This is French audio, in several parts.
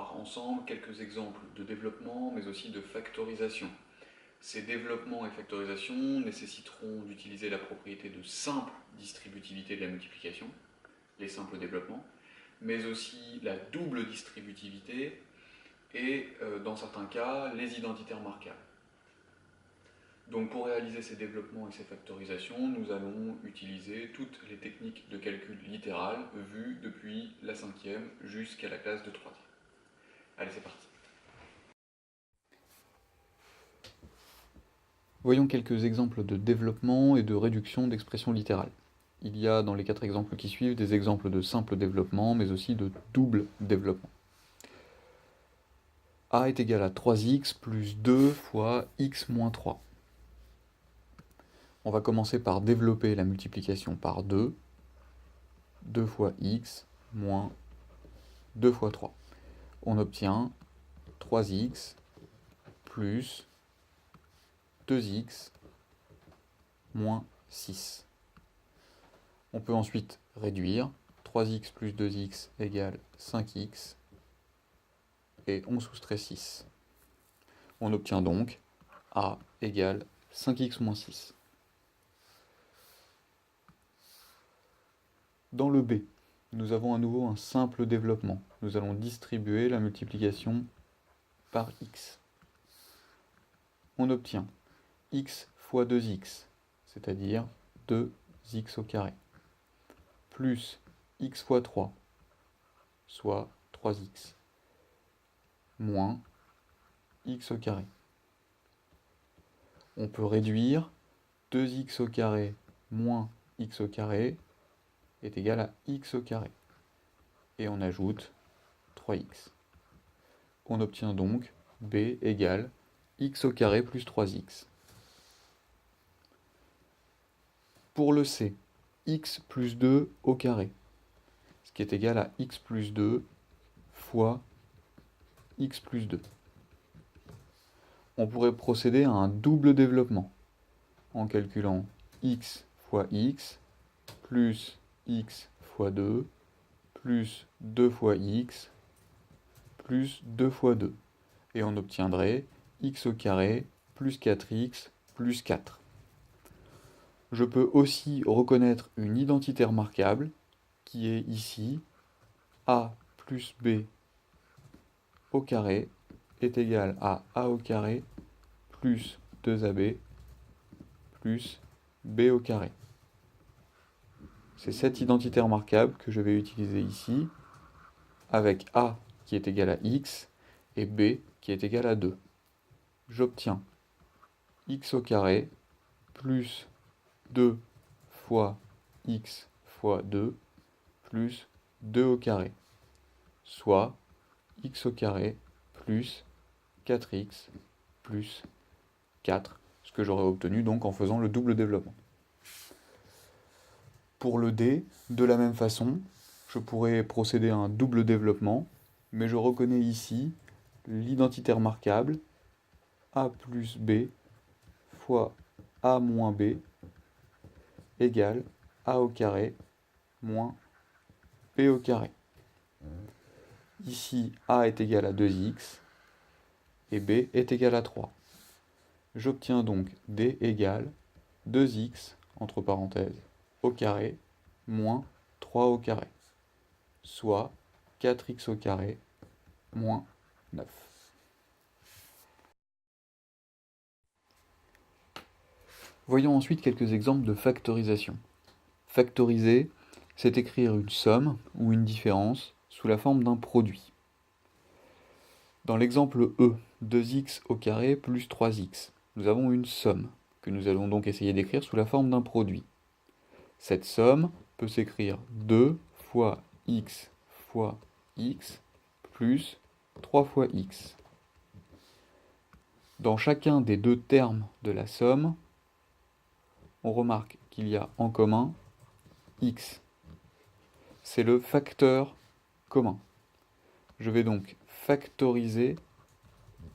voir ensemble quelques exemples de développement, mais aussi de factorisation. Ces développements et factorisations nécessiteront d'utiliser la propriété de simple distributivité de la multiplication, les simples développements, mais aussi la double distributivité et, dans certains cas, les identitaires marquables. Donc pour réaliser ces développements et ces factorisations, nous allons utiliser toutes les techniques de calcul littéral vues depuis la 5e jusqu'à la classe de 3e. Allez, c'est parti. Voyons quelques exemples de développement et de réduction d'expressions littérales. Il y a dans les 4 exemples qui suivent des exemples de simple développement, mais aussi de double développement. A est égal à 3x plus 2 fois x moins 3. On va commencer par développer la multiplication par 2. 2 fois x moins 2 fois 3. On obtient 3x plus 2x moins 6. On peut ensuite réduire. 3x plus 2x égale 5x. Et on soustrait 6. On obtient donc a égale 5x moins 6. Dans le B, nous avons à nouveau un simple développement. Nous allons distribuer la multiplication par x. On obtient x fois 2x, c'est-à-dire 2x au carré, plus x fois 3, soit 3x, moins x au carré. On peut réduire 2x au carré moins x au carré est égal à x au carré. Et on ajoute 3x. On obtient donc b égale x au carré plus 3x. Pour le c, x plus 2 au carré, ce qui est égal à x plus 2 fois x plus 2. On pourrait procéder à un double développement en calculant x fois x plus x fois 2 plus 2 fois x plus 2 fois 2. Et on obtiendrait x au carré plus 4x plus 4. Je peux aussi reconnaître une identitaire marquable qui est ici a plus b au carré est égal à a au carré plus 2ab plus b au carré. C'est cette identitaire marquable que je vais utiliser ici avec a qui est égal à x et b qui est égal à 2. J'obtiens x au carré plus 2 fois x fois 2 plus 2 au carré, soit x au carré plus 4x plus 4, ce que j'aurais obtenu donc en faisant le double développement. Pour le d, de la même façon, je pourrais procéder à un double développement, mais je reconnais ici l'identitaire marquable a plus b fois a moins b égale a au carré moins b au carré. Ici, a est égal à 2x et b est égal à 3. J'obtiens donc d égale 2x, entre parenthèses, au carré, moins 3 au carré, soit 4x au carré, moins 9. Voyons ensuite quelques exemples de factorisation. Factoriser, c'est écrire une somme ou une différence sous la forme d'un produit. Dans l'exemple E, 2x au carré plus 3x, nous avons une somme que nous allons donc essayer d'écrire sous la forme d'un produit. Cette somme peut s'écrire 2 fois x plus 3 fois x. Dans chacun des deux termes de la somme, on remarque qu'il y a en commun x. C'est le facteur commun. Je vais donc factoriser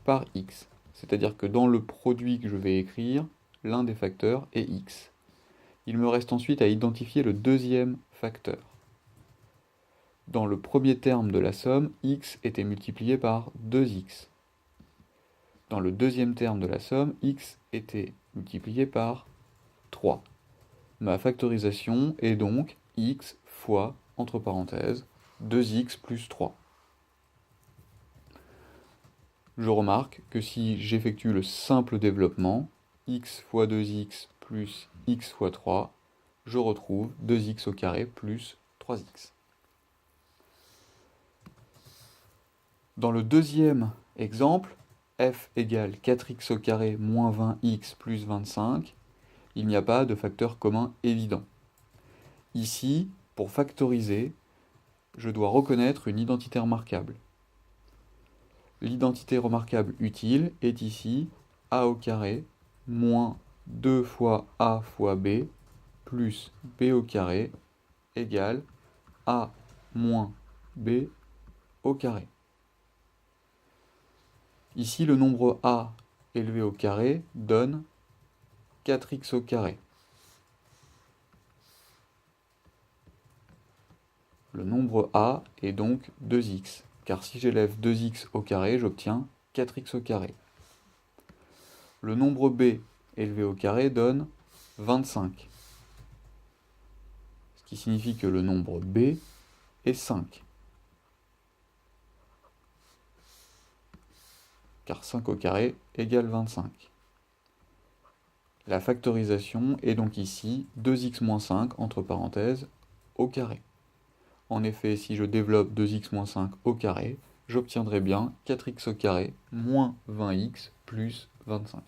par x. C'est-à-dire que dans le produit que je vais écrire, l'un des facteurs est x. Il me reste ensuite à identifier le deuxième facteur. Dans le premier terme de la somme, x était multiplié par 2x. Dans le deuxième terme de la somme, x était multiplié par 3. Ma factorisation est donc x fois, entre parenthèses, 2x plus 3. Je remarque que si j'effectue le simple développement, x fois 2x plus x fois 3, je retrouve 2x au carré plus 3x. Dans le deuxième exemple, f égale 4x au carré moins 20x plus 25, il n'y a pas de facteur commun évident. Ici, pour factoriser, je dois reconnaître une identité remarquable. L'identité remarquable utile est ici a au carré moins 2 fois a fois b plus b au carré égale a moins b au carré. Ici, le nombre a élevé au carré donne 4x au carré. Le nombre a est donc 2x, car si j'élève 2x au carré, j'obtiens 4x au carré. Le nombre b élevé au carré donne 25, ce qui signifie que le nombre b est 5. Car 5 au carré égale 25. La factorisation est donc ici 2x moins 5, entre parenthèses, au carré. En effet, si je développe 2x moins 5 au carré, j'obtiendrai bien 4x au carré moins 20x plus 25.